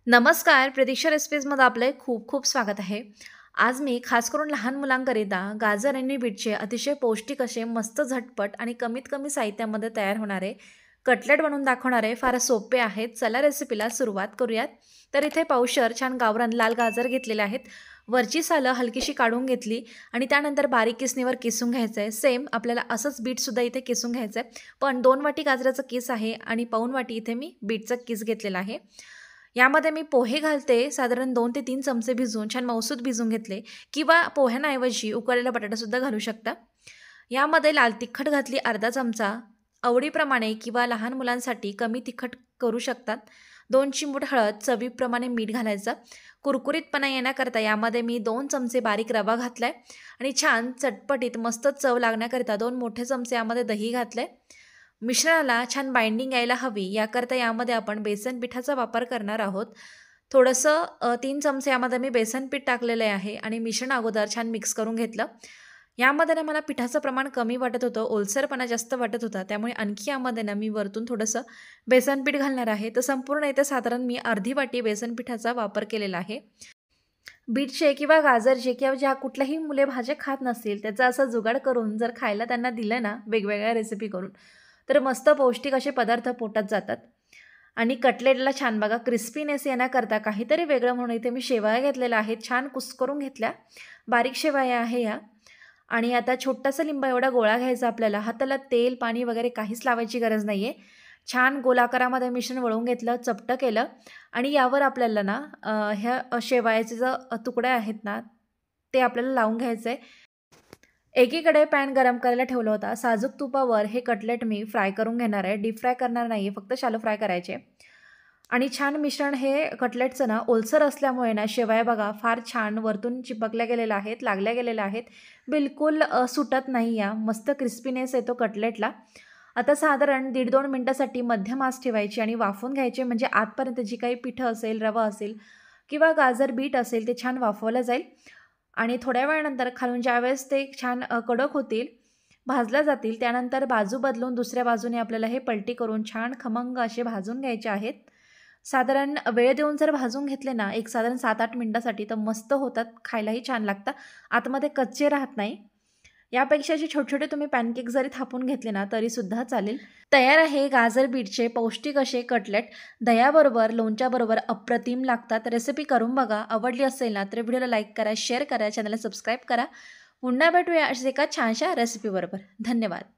नमस्कार, प्रतीक्षा रेसिपीजमध्ये आपले खूप खूप स्वागत आहे. आज मी खास करून लहान मुलांकरिता गाजर आणि बीटचे अतिशय पौष्टिक असे मस्त झटपट आणि कमीत कमी साहित्यामध्ये तयार होणारे कटलेट बनवून दाखवणार आहे. फार सोपे आहेत. चला रेसिपीला सुरुवात करूयात. तर इथे पावशर छान गावरान लाल गाजर घेतलेले आहेत. वरची सालं हलकीशी काढून घेतली आणि त्यानंतर बारीक किसणीवर किसून घ्यायचं आहे. सेम आपल्याला असंच बीटसुद्धा इथे किसून घ्यायचं आहे. पण 2 वाटी गाजराचं किस आहे आणि पाऊण वाटी इथे मी बीटचं किस घेतलेला आहे. यामध्ये मी पोहे घालते. साधारण 2 ते 3 चमचे भिजवून छान मऊसूत भिजवून घेतले किंवा पोह्यांऐवजी उकळलेला बटाटासुद्धा घालू शकता. यामध्ये लाल तिखट घातली अर्धा चमचा, आवडीप्रमाणे किंवा लहान मुलांसाठी कमी तिखट करू शकतात. 2 चिमूट हळद, चवीप्रमाणे मीठ घालायचं. कुरकुरीतपणा येण्याकरता यामध्ये मी 2 चमचे बारीक रवा घातलाय आणि छान चटपटीत मस्त चव लागण्याकरिता 2 मोठे चमचे यामध्ये दही घातले. मिश्रणाला छान बाइंडिंग यायला हवी याकरता यामध्ये आपण बेसन पिठाचा वापर करणार आहोत. थोडंसं 3 चमचे यामध्ये मी बेसन पीठ टाकलेलं आहे आणि मिश्रण अगोदर छान मिक्स करून घेतलं. यामध्ये ना मला पिठाचं प्रमाण कमी वाटत होतं, ओलसरपणा जास्त वाटत होता. त्यामुळे आणखी यामध्ये ना मी वरतून थोडंसं बेसन पीठ घालणार आहे. तर संपूर्ण इथे साधारण मी अर्धी वाटी बेसन पिठाचा वापर केलेला आहे. बीटचे किंवा गाजरचे किंवा ज्या कुठल्याही मुले भाज्या खात नसतील त्याचा असा जुगाड करून जर खायला त्यांना दिलं ना वेगवेगळ्या रेसिपी करून, तर मस्त पौष्टिक असे पदार्थ पोटात जातात. आणि कटलेटला छान बघा क्रिस्पीनेस येण्याकरता काहीतरी वेगळं म्हणून इथे मी शेवया घेतलेल्या आहेत. छान कुस्करून घेतल्या. बारीक शेवया आहे या. आणि आता छोटासा लिंबा एवढा गोळा घ्यायचा आपल्याला. हाताला तेल, पाणी वगैरे काहीच लावायची गरज नाही आहे. छान गोलाकारामध्ये मिश्रण वळवून घेतलं, चपटं केलं आणि यावर आपल्याला ना ह्या शेवयाचे जो तुकडे आहेत ना, ते आपल्याला लावून घ्यायचं आहे. एकीकडे पॅन गरम करायला ठेवला होता. साजूक तुपावर हे कटलेट मी फ्राय करून घेणार आहे. डीप फ्राय करणार नाही आहे, फक्त शॅलो फ्राय करायचे. आणि छान मिश्रण हे कटलेटचं ना ओलसर असल्यामुळे ना शेवया बघा फार छान वरतून चिपकल्या गेलेल्या आहेत, लागल्या गेलेल्या आहेत. बिलकुल सुटत नाही या. मस्त क्रिस्पीनेस येतो कटलेटला. आता साधारण 1.5-2 मिनटासाठी मध्यम आच ठेवायची आणि वाफवून घ्यायचे. म्हणजे आतपर्यंत जी काही पिठं असेल, रवा असेल किंवा गाजर बीट असेल ते छान वाफवलं जाईल. आणि थोड्या वेळानंतर खालून ज्यावेळेस ते छान कडक होतील, भाजल्या जातील, त्यानंतर बाजू बदलून दुसऱ्या बाजूने आपल्याला हे पलटी करून छान खमंग असे भाजून घ्यायचे आहेत. साधारण वेळ देऊन जर भाजून घेतले ना एक साधारण 7-8 मिनिटासाठी तर मस्त होतात. खायलाही छान लागतात. आतमध्ये कच्चे राहत नाही. यापेक्षा जे छोटे-छोटे तुम्ही पॅनकेक जरी थापून घेतले ना तरीसुद्धा चालेल. तयार आहे गाजर बीटचे पौष्टिक असे कटलेट. दह्याबरोबर, लोणच्याबरोबर अप्रतिम लागतात. रेसिपी करून बघा. आवडली असेल ना तर व्हिडिओला लाईक करा, शेअर करा, चॅनलला सबस्क्राईब करा. पुन्हा भेटूया अशाच एका छानशा रेसिपीबरोबर. धन्यवाद.